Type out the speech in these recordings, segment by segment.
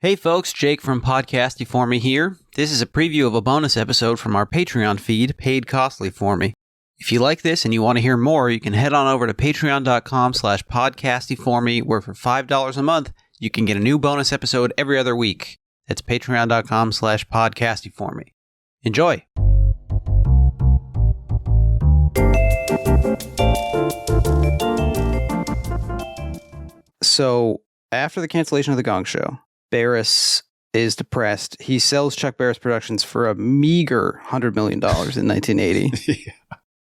Hey folks, Jake from Podcasty For Me here. This is a preview of a bonus episode from our Patreon feed, Paid Costly For Me. If you like this and you want to hear more, you can head on over to patreon.com/podcastyforme, where for $5 a month, you can get a new bonus episode every other week. That's patreon.com/podcastyforme. Enjoy! So, after the cancellation of the Gong Show, Barris is depressed. He sells Chuck Barris Productions for a meager $100 million in 1980.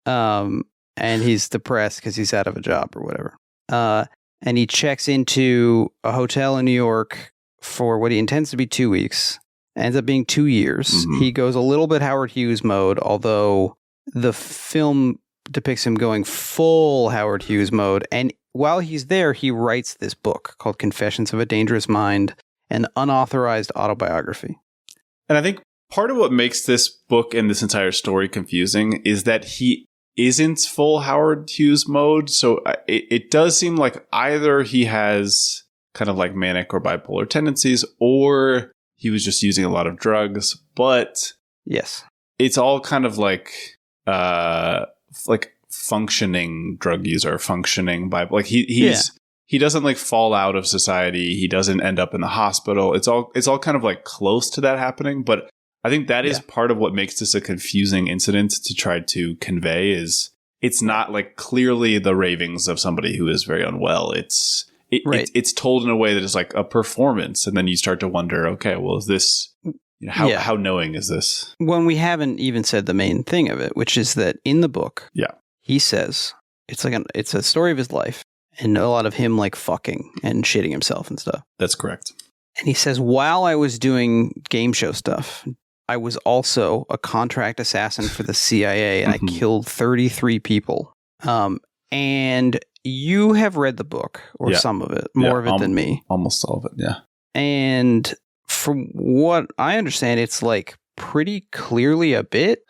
Yeah. And he's depressed because he's out of a job or whatever. And he checks into a hotel in New York for what he intends to be 2 weeks. Ends up being 2 years. Mm-hmm. He goes a little bit Howard Hughes mode, although the film depicts him going full Howard Hughes mode. And while he's there, he writes this book called Confessions of a Dangerous Mind, an unauthorized autobiography. And I think part of what makes this book and this entire story confusing is that he isn't full Howard Hughes mode. So it does seem like either he has kind of like manic or bipolar tendencies, or he was just using a lot of drugs. But yes, it's all kind of like functioning drug user, functioning bipolar. Like he doesn't like fall out of society. He doesn't end up in the hospital. It's all kind of like close to that happening. But I think that is part of what makes this a confusing incident to try to convey. Is it's not like clearly the ravings of somebody who is very unwell. It's told in a way that is like a performance, and then you start to wonder, okay, well, is this how knowing is this? When we haven't even said the main thing of it, which is that in the book, he says it's a story of his life. And a lot of him like fucking and shitting himself and stuff. That's correct. And he says, while I was doing game show stuff, I was also a contract assassin for the CIA, and I killed 33 people. And you have read the book, or some of it, more of it than me. Almost all of it, yeah. And from what I understand, it's like pretty clearly a bit.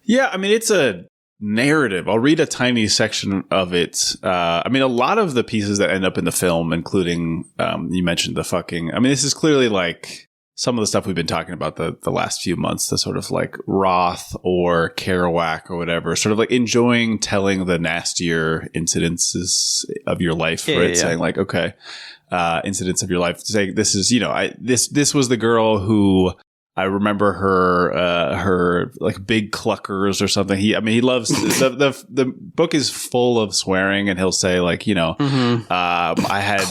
Yeah, I mean, it's a narrative. I'll read a tiny section of it. I mean, a lot of the pieces that end up in the film, including you mentioned the fucking. I mean, this is clearly like some of the stuff we've been talking about the last few months. The sort of like Roth or Kerouac or whatever, sort of like enjoying telling the nastier incidences of your life. Saying like, okay, incidents of your life. Saying this is, this was the girl who. I remember her like big cluckers or something. He loves the book is full of swearing, and he'll say like, I had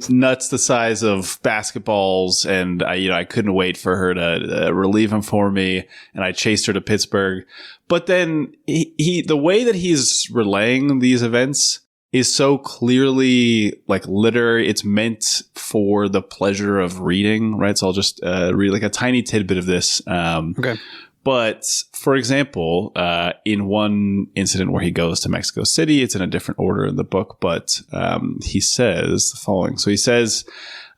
nuts the size of basketballs, and I couldn't wait for her to relieve him for me, and I chased her to Pittsburgh. But then the way that he's relaying these events is so clearly like literary. It's meant for the pleasure of reading, right? So I'll just read like a tiny tidbit of this. Okay. But for example, in one incident where he goes to Mexico City, it's in a different order in the book, but he says the following. So he says,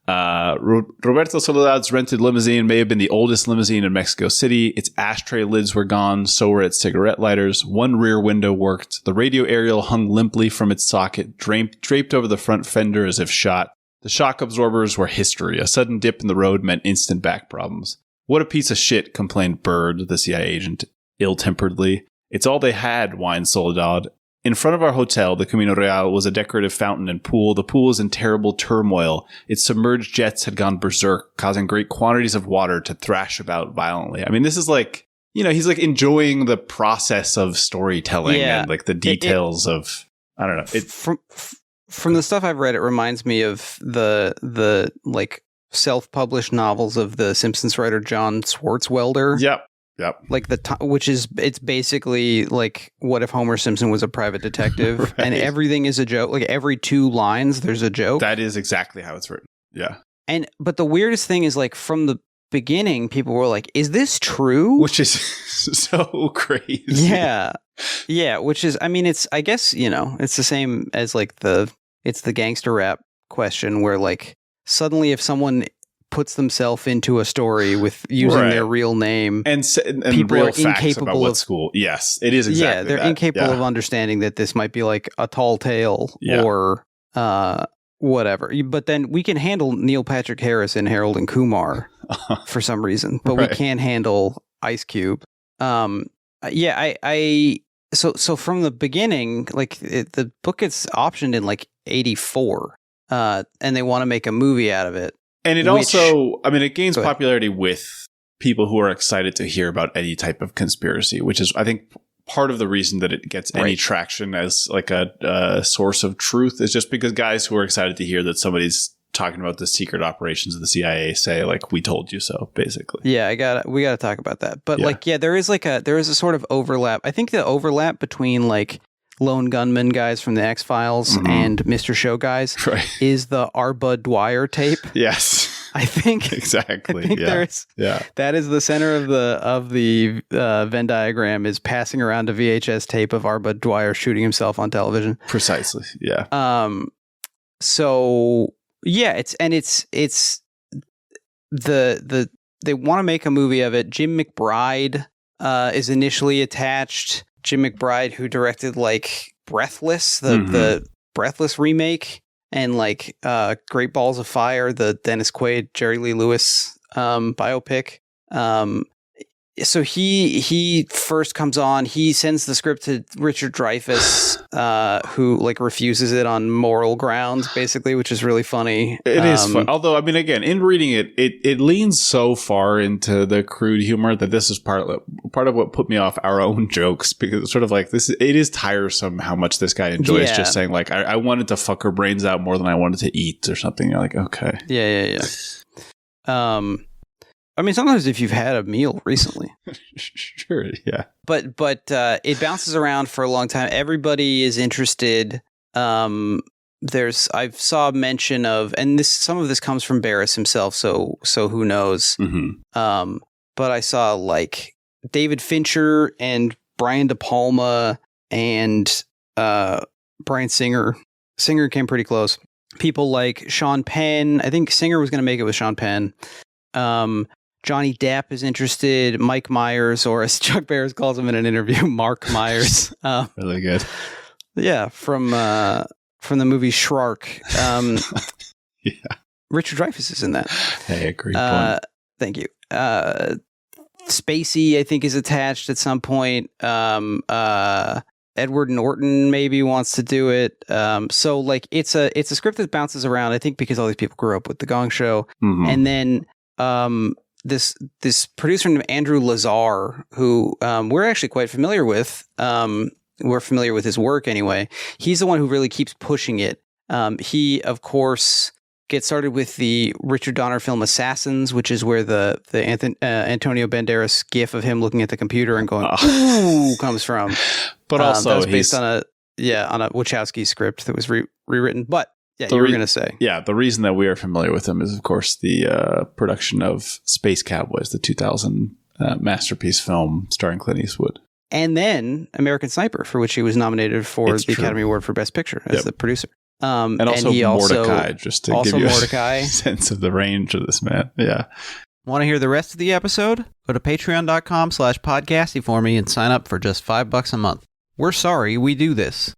Roberto Soledad's rented limousine may have been the oldest limousine in Mexico City. Its ashtray lids were gone, so were its cigarette lighters. One rear window worked. The radio aerial hung limply from its socket, draped over the front fender as if shot. The shock absorbers were history. A sudden dip in the road meant instant back problems. What a piece of shit, complained Bird, the CIA agent, ill-temperedly. It's all they had, whined Soledad. In front of our hotel, the Camino Real, was a decorative fountain and pool. The pool was in terrible turmoil. Its submerged jets had gone berserk, causing great quantities of water to thrash about violently. I mean, this is like, he's like enjoying the process of storytelling and like the details of, I don't know. From the stuff I've read, it reminds me of the like self-published novels of the Simpsons writer John Swartzwelder. Yep. Like it's basically like, what if Homer Simpson was a private detective right. And everything is a joke? Like every 2 lines, there's a joke. That is exactly how it's written. Yeah. But the weirdest thing is like from the beginning, people were like, is this true? Which is so crazy. Yeah. Yeah. Which is, I mean, it's, I guess, it's the same as like it's the gangster rap question where like suddenly if someone puts themselves into a story with using their real name, and people real are incapable about what school. Yes, it is exactly. Yeah, they're incapable of understanding that this might be like a tall tale or whatever. But then we can handle Neil Patrick Harris and Harold and Kumar for some reason, but we can't handle Ice Cube. So from the beginning, like the book gets optioned in like 84, and they want to make a movie out of it. And it also, I mean, it gains popularity with people who are excited to hear about any type of conspiracy, which is, I think, part of the reason that it gets any traction as like a source of truth is just because guys who are excited to hear that somebody's talking about the secret operations of the CIA say like, we told you so, basically. Yeah, we gotta talk about that. But there is a sort of overlap. I think the overlap between like lone gunman guys from the X-Files and Mr. Show guys is the R. Bud Dwyer tape. Yes. I think exactly. I think that is the center of the Venn diagram, is passing around a VHS tape of R. Bud Dwyer shooting himself on television. Precisely. Yeah. So yeah, it's they want to make a movie of it. Jim McBride is initially attached. Jim McBride, who directed like Breathless, the Breathless remake, and like Great Balls of Fire, the Dennis Quaid, Jerry Lee Lewis biopic. So he first comes on. He sends the script to Richard Dreyfuss, who like refuses it on moral grounds, basically, which is really funny. It is fun. Although, I mean, again, in reading it, it leans so far into the crude humor that this is part of what put me off our own jokes, because it's sort of like it is tiresome how much this guy enjoys just saying like, I wanted to fuck her brains out more than I wanted to eat or something. You're like, okay. Yeah. I mean, sometimes if you've had a meal recently. Sure, yeah. But it bounces around for a long time. Everybody is interested. I saw mention of, and some of this comes from Barris himself, so who knows? But I saw like David Fincher and Brian De Palma and Bryan Singer. Singer came pretty close. People like Sean Penn. I think Singer was going to make it with Sean Penn. Johnny Depp is interested. Mike Myers, or as Chuck Barris calls him in an interview, Mark Myers. Really good. Yeah, from the movie Shrark. Yeah. Richard Dreyfuss is in that. Hey, great point. Thank you. Spacey, I think, is attached at some point. Edward Norton maybe wants to do it. So like it's a script that bounces around, I think, because all these people grew up with the Gong Show. And then this producer named Andrew Lazar, who we're actually quite familiar with. We're familiar with his work anyway. He's the one who really keeps pushing it. He, of course, gets started with the Richard Donner film Assassins, which is where the Antonio Banderas gif of him looking at the computer and going, ooh, comes from. But also that was based on a Wachowski script that was rewritten. But yeah, you were going to say. Yeah, the reason that we are familiar with him is, of course, the production of Space Cowboys, the 2000 masterpiece film starring Clint Eastwood. And then American Sniper, for which he was nominated for the Academy Award for Best Picture as the producer. And also Mordecai, just to give you a sense of the range of this man. Yeah. Want to hear the rest of the episode? Go to patreon.com/podcasty for me and sign up for just $5 a month. We're sorry we do this.